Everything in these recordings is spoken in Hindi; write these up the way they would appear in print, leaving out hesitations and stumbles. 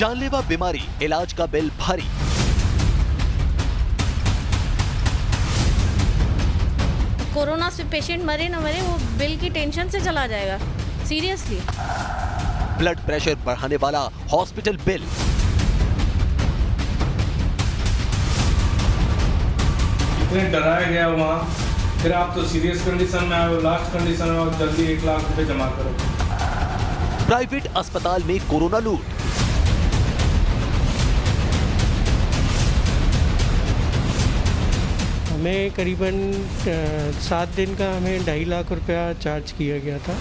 जानलेवा बीमारी, इलाज का बिल भारी। कोरोना से पेशेंट मरे न मरे, वो बिल की टेंशन से चला जाएगा। सीरियसली। ब्लड प्रेशर बढ़ाने वाला हॉस्पिटल बिल। इतने डराया गया वहाँ, फिर आप तो सीरियस कंडीशन में आए हो, लास्ट कंडीशन में आओ, जल्दी 1 लाख रुपए जमा करो। प्राइवेट अस्पताल में कोरोना लूट। हमें करीबन 7 दिन का हमें 2.5 लाख रुपया चार्ज किया गया था।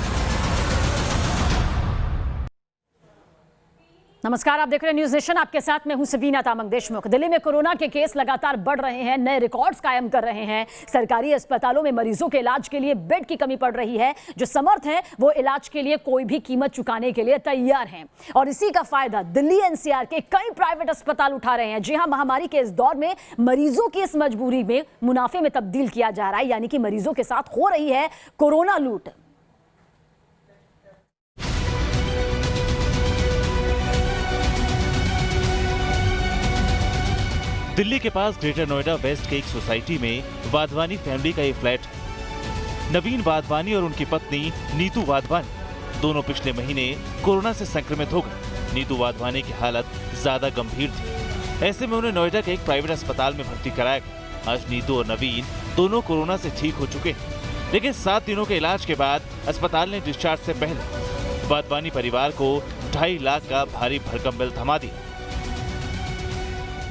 नमस्कार, आप देख रहे हैं न्यूज नेशन। आपके साथ मैं हूं सबीना तामंग देशमुख। दिल्ली में कोरोना के केस लगातार बढ़ रहे हैं, नए रिकॉर्ड्स कायम कर रहे हैं। सरकारी अस्पतालों में मरीजों के इलाज के लिए बेड की कमी पड़ रही है। जो समर्थ हैं वो इलाज के लिए कोई भी कीमत चुकाने के लिए तैयार हैं और इसी का फायदा दिल्ली एनसीआर के कई प्राइवेट अस्पताल उठा रहे हैं। जी हां, महामारी के इस दौर में मरीजों की इस मजबूरी में मुनाफे में तब्दील किया जा रहा है, यानी कि मरीजों के साथ हो रही है कोरोना लूट। दिल्ली के पास ग्रेटर नोएडा वेस्ट के एक सोसाइटी में वाधवानी फैमिली का ये फ्लैट। नवीन वाधवानी और उनकी पत्नी नीतू वाधवानी दोनों पिछले महीने कोरोना से संक्रमित हो गए। नीतू वाधवानी की हालत ज्यादा गंभीर थी, ऐसे में उन्हें नोएडा के एक प्राइवेट अस्पताल में भर्ती कराया गया। आज नीतू और नवीन दोनों कोरोना से ठीक हो चुके हैं, लेकिन 7 दिनों के इलाज के बाद अस्पताल ने डिस्चार्ज से पहले वाधवानी परिवार को 2.5 लाख का भारी भरकम बिल थमा दिया।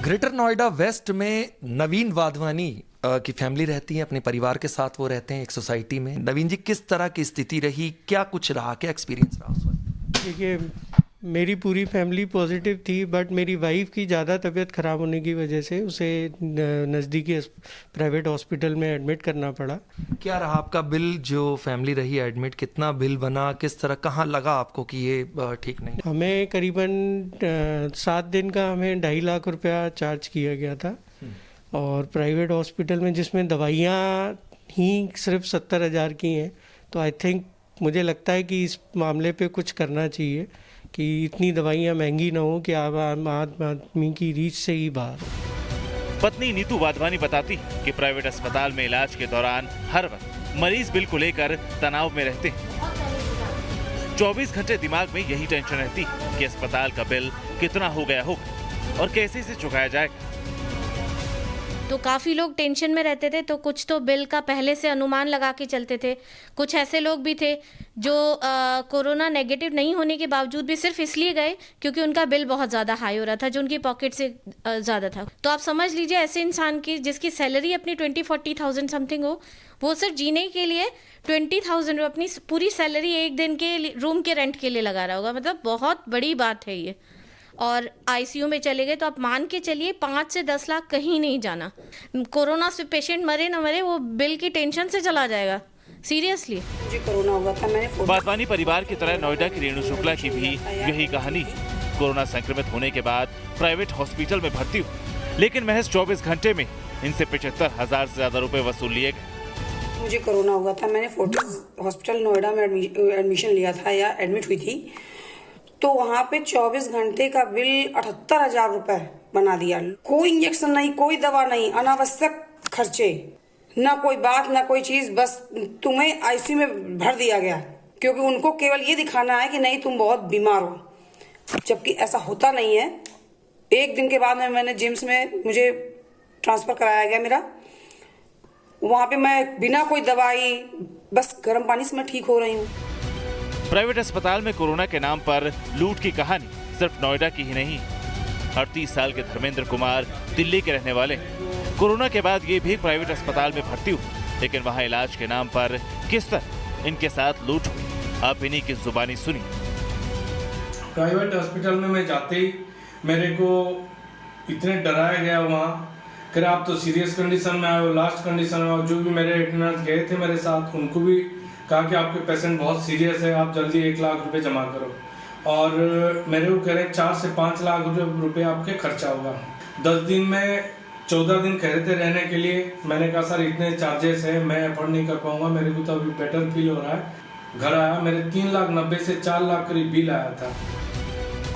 ग्रेटर नोएडा वेस्ट में नवीन वाधवानी की फैमिली रहती है, अपने परिवार के साथ वो रहते हैं एक सोसाइटी में। नवीन जी, किस तरह की स्थिति रही, क्या कुछ रहा, क्या एक्सपीरियंस रहा उस वक्त? देखिए, मेरी पूरी फैमिली पॉजिटिव थी, बट मेरी वाइफ की ज़्यादा तबीयत ख़राब होने की वजह से उसे नज़दीकी प्राइवेट हॉस्पिटल में एडमिट करना पड़ा। क्या रहा आपका बिल? जो फैमिली रही एडमिट, कितना बिल बना, किस तरह, कहाँ लगा आपको कि ये ठीक नहीं? हमें करीबन 7 दिन का हमें 2.5 लाख रुपया चार्ज किया गया था और प्राइवेट हॉस्पिटल में, जिसमें दवाइयाँ ही सिर्फ 70,000 की हैं। तो आई थिंक मुझे लगता है कि इस मामले पे कुछ करना चाहिए कि इतनी दवाइयाँ महंगी ना हो कि आम आदमी की रीच से ही बाहर। पत्नी नीतू वाधवानी बताती कि प्राइवेट अस्पताल में इलाज के दौरान हर वक्त मरीज बिल को लेकर तनाव में रहते हैं। 24 घंटे दिमाग में यही टेंशन रहती कि अस्पताल का बिल कितना हो गया होगा और कैसे इसे चुकाया जाएगा। तो काफ़ी लोग टेंशन में रहते थे, तो कुछ तो बिल का पहले से अनुमान लगा के चलते थे। कुछ ऐसे लोग भी थे जो कोरोना नेगेटिव नहीं होने के बावजूद भी सिर्फ इसलिए गए क्योंकि उनका बिल बहुत ज़्यादा हाई हो रहा था, जो उनकी पॉकेट से ज़्यादा था। तो आप समझ लीजिए, ऐसे इंसान की जिसकी सैलरी अपनी 20-40,000 समथिंग हो, वो सिर्फ जीने के लिए 20,000 अपनी पूरी सैलरी एक दिन के रूम के रेंट के लिए लगा रहा होगा। मतलब बहुत बड़ी बात है ये। और आईसीयू में चले गए तो आप मान के चलिए 5 से 10 लाख कहीं नहीं जाना। कोरोना से पेशेंट मरे न मरे, वो बिल की टेंशन से चला जाएगा। सीरियसली। मुझे कोरोना हुआ था, मैंने वाधवानी परिवार की तरह नोएडा की रेणु शुक्ला की भी यही कहानी। कोरोना संक्रमित होने के बाद प्राइवेट हॉस्पिटल में भर्ती हुई, लेकिन महज 24 घंटे में इनसे 75,000 से ज्यादा रुपए वसूल लिए गए। मुझे कोरोना हुआ था, मैंने फोर्टिस हॉस्पिटल नोएडा में एडमिशन लिया था या एडमिट हुई थी। तो वहाँ पे 24 घंटे का बिल 78,000 रुपए बना दिया। कोई इंजेक्शन नहीं, कोई दवा नहीं, अनावश्यक खर्चे, ना कोई बात ना कोई चीज, बस तुम्हें आईसीयू में भर दिया गया क्योंकि उनको केवल ये दिखाना है कि नहीं तुम बहुत बीमार हो, जबकि ऐसा होता नहीं है। एक दिन के बाद में मैंने जिम्स में मुझे ट्रांसफर कराया गया मेरा। वहाँ पे मैं बिना कोई दवाई, बस गर्म पानी से मैं ठीक हो रही हूँ। प्राइवेट अस्पताल में कोरोना के नाम पर लूट की कहानी सिर्फ नोएडा की ही नहीं। 38 साल के धर्मेंद्र कुमार दिल्ली के रहने वाले। कोरोना के बाद ये भी प्राइवेट अस्पताल में भर्ती हुए, लेकिन वहां इलाज के नाम पर किस तरह इनके साथ लूट हुई, आप इन्हीं की जुबानी सुनी। प्राइवेट हॉस्पिटल में मैं जाते ही मेरे को इतने डराया गया वहाँ, फिर आप तो सीरियस कंडीशन में आए हो, लास्ट कंडीशन में आओ। जो भी मेरे अटेंडेंट गए थे मेरे साथ, उनको भी कहा कि आपके पेशेंट बहुत सीरियस है, आप जल्दी 1 लाख रुपए जमा करो। और मेरे को कह रहे 4 से 5 लाख रुपए आपके खर्चा होगा। 10 दिन में 14 दिन कह रहे थे रहने के लिए। मैंने कहा सर इतने चार्जेस हैं, मैं अफोर्ड नहीं कर पाऊंगा, मेरे को तो अभी बेटर फील हो रहा है। घर आया, मेरे 3,90,000 से 4 लाख करीब बिल आया था।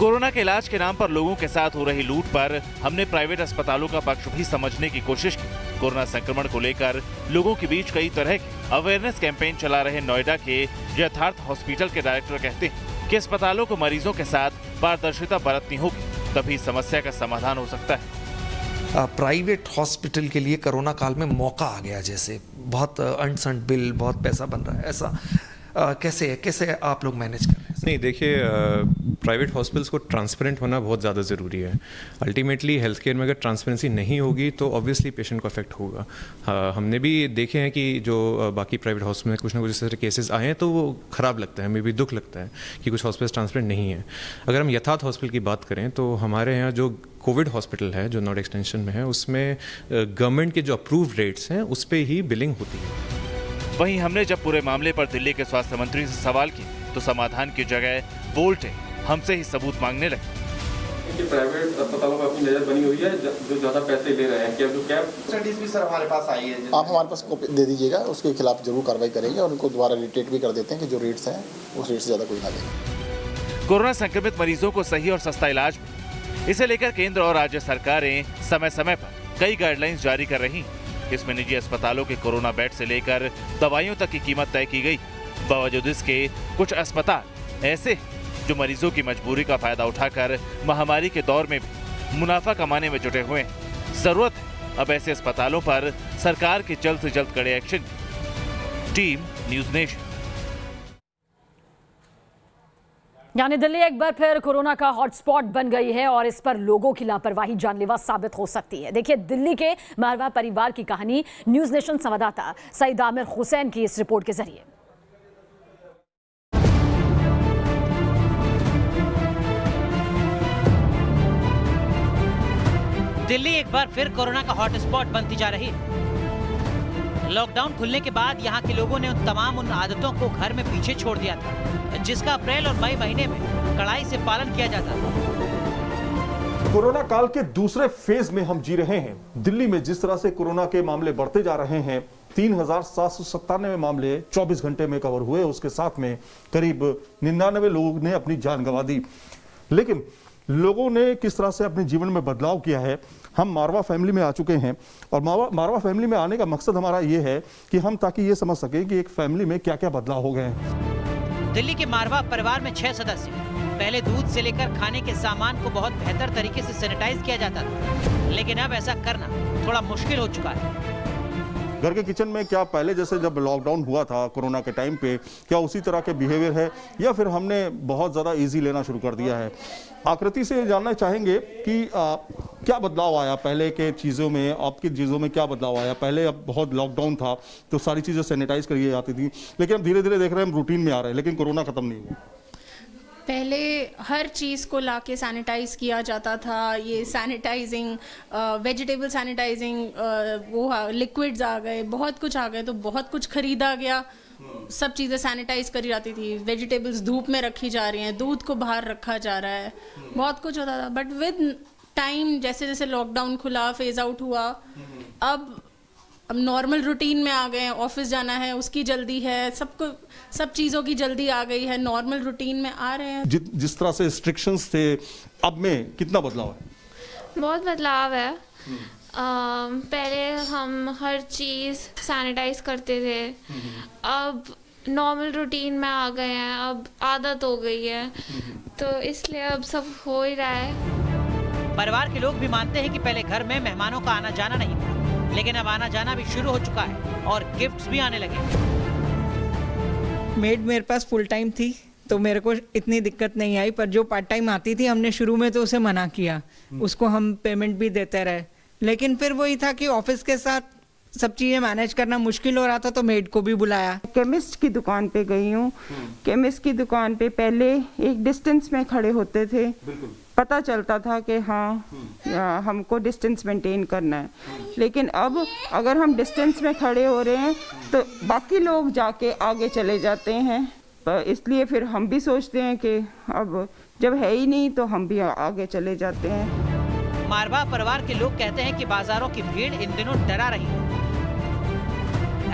कोरोना के इलाज के नाम पर लोगों के साथ हो रही लूट पर हमने प्राइवेट अस्पतालों का पक्ष भी समझने की कोशिश की। कोरोना संक्रमण को लेकर लोगों के बीच कई तरह के अवेयरनेस कैंपेन चला रहे नोएडा के यथार्थ हॉस्पिटल के डायरेक्टर कहते हैं कि अस्पतालों को मरीजों के साथ पारदर्शिता बरतनी होगी, तभी समस्या का समाधान हो सकता है। प्राइवेट हॉस्पिटल के लिए कोरोना काल में मौका आ गया, जैसे बहुत अनसंट बिल, बहुत पैसा बन रहा है, ऐसा कैसे आप लोग मैनेज कर रहे हैं? नहीं, देखिए, प्राइवेट हॉस्पिटल्स को ट्रांसपेरेंट होना बहुत ज़्यादा ज़रूरी है। अल्टीमेटली हेल्थ केयर में अगर ट्रांसपेरेंसी नहीं होगी तो ऑब्वियसली पेशेंट को अफेक्ट होगा। हमने भी देखे हैं कि जो बाकी प्राइवेट हॉस्पिटल में कुछ ना कुछ इस तरह केसेस आए हैं तो वो ख़राब लगता है, हमें भी दुख लगता है कि कुछ हॉस्पिटल ट्रांसपेरेंट नहीं है। अगर हम यथार्थ हॉस्पिटल की बात करें तो हमारे यहाँ जो कोविड हॉस्पिटल है जो नोएडा एक्सटेंशन में है, उसमें गवर्नमेंट के जो अप्रूव्ड रेट्स हैं उस पर ही बिलिंग होती है। वहीं हमने जब पूरे मामले पर दिल्ली के स्वास्थ्य मंत्री से सवाल किए तो समाधान की जगह वोल्टे हमसे ही सबूत मांगने लगे। कि प्राइवेट अस्पतालों पर अपनी नजर बनी हुई है जो ज्यादा पैसे ले रहे हैं, क्या जो कैब स्टडीज भी सर हमारे पास आई है, आप हमारे पास कॉपी दे दीजिएगा, उसके खिलाफ जरूर कार्रवाई करेंगे और उनको दोबारा रिटेट भी कर देते हैं कि जो रेट्स हैं उस रेट से ज़्यादा कोई ना दे। कोरोना संक्रमित मरीजों को सही और सस्ता इलाज मिले, इसे लेकर केंद्र और राज्य सरकारें समय समय पर कई गाइडलाइंस जारी कर रही हैं। इसमें निजी अस्पतालों के कोरोना बेड से लेकर दवाइयों तक की कीमत तय की गई। बावजूद इसके कुछ अस्पताल ऐसे हैं जो मरीजों की मजबूरी का फायदा उठाकर महामारी के दौर में भी मुनाफा कमाने में जुटे हुए हैं। जरूरत है अब ऐसे अस्पतालों पर सरकार के जल्द से जल्द कड़े एक्शन की। Team news nation. यानी दिल्ली एक बार फिर कोरोना का हॉटस्पॉट बन गई है और इस पर लोगों की लापरवाही जानलेवा साबित हो सकती है। देखिए दिल्ली के मारवा परिवार की कहानी न्यूज़ नेशन संवाददाता सईद आमिर हुसैन की इस रिपोर्ट के जरिए। दिल्ली एक बार फिर कोरोना का हॉटस्पॉट बनती जा रही है। लॉकडाउन खुलने के बाद यहाँ के लोगों ने उन आदतों को घर में पीछे छोड़ दिया था जिसका अप्रैल और मई महीने में कड़ाई से पालन किया जाता था। कोरोना काल के दूसरे फेज में हम जी रहे हैं। दिल्ली में जिस तरह से कोरोना के मामले बढ़ते जा रहे हैं, 3,797 मामले 24 घंटे में कवर हुए, उसके साथ में करीब 99 लोगों ने अपनी जान गंवा दी। लेकिन लोगों ने किस तरह से अपने जीवन में बदलाव किया है, हम मारवा फैमिली में आ चुके हैं और मारवा फैमिली में आने का मकसद हमारा ये है कि हम ताकि ये समझ सकें कि एक फैमिली में क्या क्या बदलाव हो गए हैं। दिल्ली के मारवा परिवार में 6 सदस्य। पहले दूध से लेकर खाने के सामान को बहुत बेहतर तरीके से सैनिटाइज किया जाता था, लेकिन अब ऐसा करना थोड़ा मुश्किल हो चुका है। घर के किचन में क्या पहले जैसे जब लॉकडाउन हुआ था कोरोना के टाइम पे, क्या उसी तरह के बिहेवियर है या फिर हमने बहुत ज़्यादा इजी लेना शुरू कर दिया है? आकृति से जानना चाहेंगे कि क्या बदलाव आया पहले के चीज़ों में, आपकी चीज़ों में क्या बदलाव आया? पहले अब बहुत लॉकडाउन था तो सारी चीज़ें सैनिटाइज करी जाती थी, लेकिन अब धीरे धीरे देख रहे हैं हम रूटीन में आ रहे हैं, लेकिन कोरोना खत्म नहीं हुआ। पहले हर चीज़ को लाके सैनिटाइज किया जाता था, ये सैनिटाइजिंग, वेजिटेबल सैनिटाइजिंग, वो लिक्विड्स आ गए, बहुत कुछ आ गए, तो बहुत कुछ खरीदा गया, सब चीज़ें सैनिटाइज करी जाती थी। वेजिटेबल्स धूप में रखी जा रही हैं, दूध को बाहर रखा जा रहा है, बहुत कुछ होता था। बट विद टाइम जैसे जैसे लॉकडाउन खुला, फेज आउट हुआ, अब नॉर्मल रूटीन में आ गए हैं। ऑफिस जाना है उसकी जल्दी है, सब चीज़ों की जल्दी आ गई है, नॉर्मल रूटीन में आ रहे हैं। जिस तरह से रिस्ट्रिक्शंस थे, अब में कितना बदलाव है? बहुत बदलाव है। पहले हम हर चीज़ सैनिटाइज करते थे, अब नॉर्मल रूटीन में आ गए हैं, अब आदत हो गई है, तो इसलिए अब सब हो ही रहा है। परिवार के लोग भी मानते हैं कि पहले घर में मेहमानों का आना जाना नहीं था, लेकिन अब आना जाना भी शुरू हो चुका है और गिफ्ट्स भी आने लगे। मेड मेरे पास फुल टाइम थी तो मेरे को इतनी दिक्कत नहीं आई, पर जो पार्ट टाइम आती थी हमने शुरू में तो उसे मना किया, उसको हम पेमेंट भी देते रहे, लेकिन फिर वही था कि ऑफिस के साथ सब चीज़ें मैनेज करना मुश्किल हो रहा था तो मेड को भी बुलाया। केमिस्ट की दुकान पे गई हूँ। केमिस्ट की दुकान पे पहले एक डिस्टेंस में खड़े होते थे, पता चलता था कि हाँ हमको डिस्टेंस मेंटेन करना है, लेकिन अब अगर हम डिस्टेंस में खड़े हो रहे हैं तो बाकी लोग जाके आगे चले जाते हैं, इसलिए फिर हम भी सोचते हैं कि अब जब है ही नहीं तो हम भी आगे चले जाते हैं। मारवा परिवार के लोग कहते हैं कि बाजारों की भीड़ इन दिनों डरा रही है।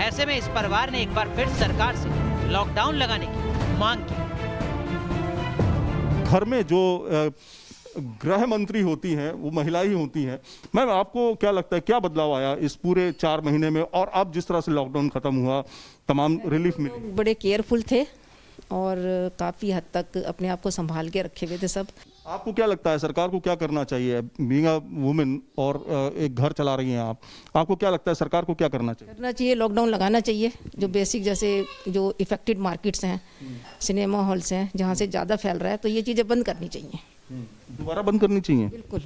ऐसे में इस परिवार ने एक बार फिर सरकार से लॉकडाउन लगाने की मांग की। घर में जो गृह मंत्री होती हैं वो महिला ही होती हैं। मैम, आपको क्या लगता है, क्या बदलाव आया इस पूरे 4 महीने में, और अब जिस तरह से लॉकडाउन खत्म हुआ, तमाम रिलीफ मिली? बड़े केयरफुल थे और काफ़ी हद तक अपने आप को संभाल के रखे हुए थे सब। आपको क्या लगता है सरकार को क्या करना चाहिए? बीइंग अ वुमेन और एक घर चला रही हैं आपको क्या लगता है सरकार को क्या करना चाहिए? लॉकडाउन लगाना चाहिए। जो बेसिक जैसे जो इफेक्टेड मार्केट्स हैं, सिनेमा हॉल्स हैं, जहाँ से ज़्यादा फैल रहा है, तो ये चीज़ें बंद करनी चाहिए। दोबारा बंद करनी चाहिए? बिल्कुल।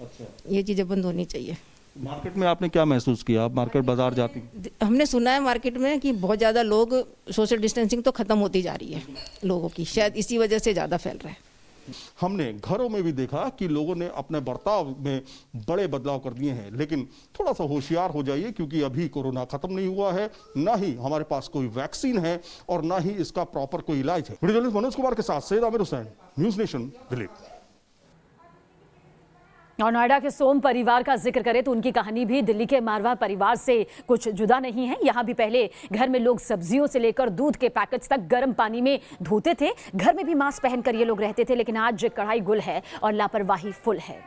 अच्छा, ये चीज़ें बंद होनी चाहिए। मार्केट में आपने क्या महसूस किया? आप मार्केट बाजार जाती? हमने सुना है मार्केट में कि बहुत ज़्यादा लोग, सोशल डिस्टेंसिंग तो ख़त्म होती जा रही है लोगों की, शायद इसी वजह से ज़्यादा फैल रहा है। हमने घरों में भी देखा कि लोगों ने अपने बर्ताव में बड़े बदलाव कर दिए हैं, लेकिन थोड़ा सा होशियार हो जाइए, क्योंकि अभी कोरोना खत्म नहीं हुआ है, ना ही हमारे पास कोई वैक्सीन है और ना ही इसका प्रॉपर कोई इलाज है। वीडियो जर्नलिस्ट मनोज कुमार के साथ सैयद आमिर हुसैन, न्यूज़ नेशन, दिल्ली। और नोएडा के सोम परिवार का जिक्र करें तो उनकी कहानी भी दिल्ली के मारवाह परिवार से कुछ जुदा नहीं है। यहाँ भी पहले घर में लोग सब्जियों से लेकर दूध के पैकेट्स तक गर्म पानी में धोते थे, घर में भी मास्क पहनकर ये लोग रहते थे, लेकिन आज कढ़ाई गुल है और लापरवाही फुल है।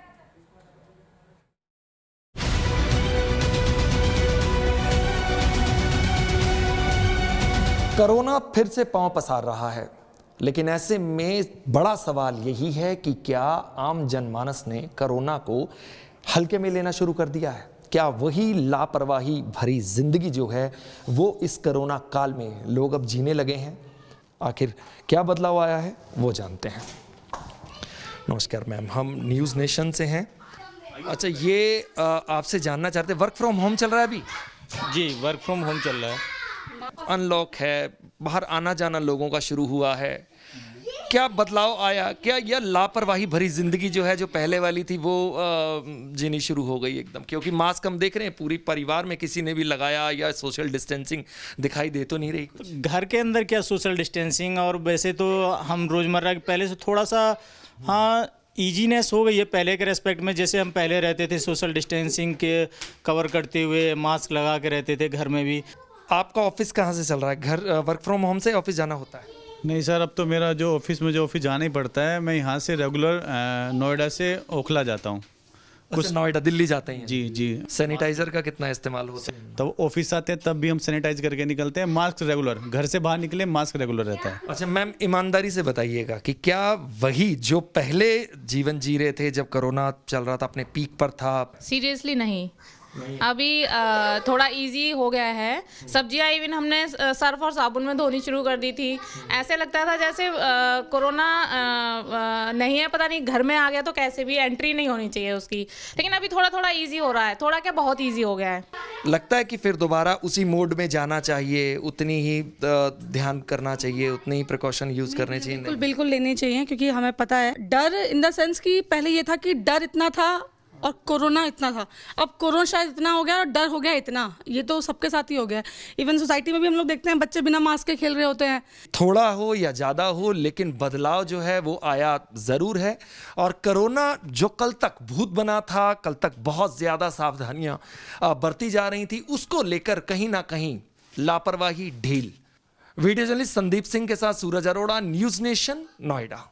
कोरोना फिर से पांव पसार रहा है, लेकिन ऐसे में बड़ा सवाल यही है कि क्या आम जनमानस ने कोरोना को हल्के में लेना शुरू कर दिया है? क्या वही लापरवाही भरी जिंदगी जो है वो इस कोरोना काल में लोग अब जीने लगे हैं? आखिर क्या बदलाव आया है वो जानते हैं। नमस्कार मैम, हम न्यूज़ नेशन से हैं। अच्छा, ये आपसे जानना चाहते हैं, वर्क फ्रॉम होम चल रहा है अभी? जी, वर्क फ्रॉम होम चल रहा है। अनलॉक है, बाहर आना जाना लोगों का शुरू हुआ है, क्या बदलाव आया? क्या यह लापरवाही भरी जिंदगी जो है, जो पहले वाली थी, वो जीनी शुरू हो गई एकदम? क्योंकि मास्क हम देख रहे हैं पूरी परिवार में किसी ने भी लगाया, या सोशल डिस्टेंसिंग दिखाई दे तो नहीं रही कुछ। घर के अंदर क्या सोशल डिस्टेंसिंग, और वैसे तो हम रोज़मर्रा के पहले से थोड़ा सा ईजीनेस हो गई है पहले के रेस्पेक्ट में। जैसे हम पहले रहते थे सोशल डिस्टेंसिंग के कवर करते हुए, मास्क लगा के रहते थे घर में भी। आपका ऑफिस कहाँ से चल रहा है? घर वर्क फ्रॉम होम से ऑफिस जाना होता है? नहीं सर, अब तो मेरा जो ऑफिस जाना ही पड़ता है। मैं यहाँ से रेगुलर नोएडा से ओखला जाता हूँ। कुछ नोएडा दिल्ली जाते हैं? जी जी। सैनिटाइजर का कितना इस्तेमाल होता है? तब ऑफिस आते हैं तब भी हम सैनिटाइज करके निकलते हैं। मास्क रेगुलर, घर से बाहर निकले मास्क रेगुलर रहता है। अच्छा मैम, ईमानदारी से बताइएगा कि क्या वही जो पहले जीवन जी रहे थे जब कोरोना चल रहा था, अपने पीक पर था? सीरियसली नहीं, अभी थोड़ा इजी हो गया है। सब्जियां इवन हमने सर्फ और साबुन में धोनी शुरू कर दी थी। ऐसे लगता था जैसे कोरोना नहीं है, पता नहीं घर में आ गया तो कैसे भी एंट्री नहीं होनी चाहिए उसकी। लेकिन अभी थोड़ा थोड़ा इजी हो रहा है, थोड़ा क्या बहुत इजी हो गया है। लगता है कि फिर दोबारा उसी मोड में जाना चाहिए, उतनी ही ध्यान करना चाहिए, उतनी ही प्रिकॉशन यूज करने चाहिए? बिल्कुल बिल्कुल लेनी चाहिए, क्योंकि हमें पता है डर इन द सेंस कि पहले ये था कि डर इतना था और कोरोना इतना था, अब कोरोना शायद इतना हो गया और डर हो गया इतना। ये तो सबके साथ ही हो गया है। इवन सोसाइटी में भी हम लोग देखते हैं बच्चे बिना मास्क के खेल रहे होते हैं। थोड़ा हो या ज़्यादा हो, लेकिन बदलाव जो है वो आया ज़रूर है। और कोरोना जो कल तक भूत बना था, कल तक बहुत ज़्यादा सावधानियाँ बरती जा रही थी, उसको लेकर कहीं ना कहीं लापरवाही ढील। वीडियो जर्नलिस्ट संदीप सिंह के साथ सूरज अरोड़ा, न्यूज़ नेशन, नोएडा।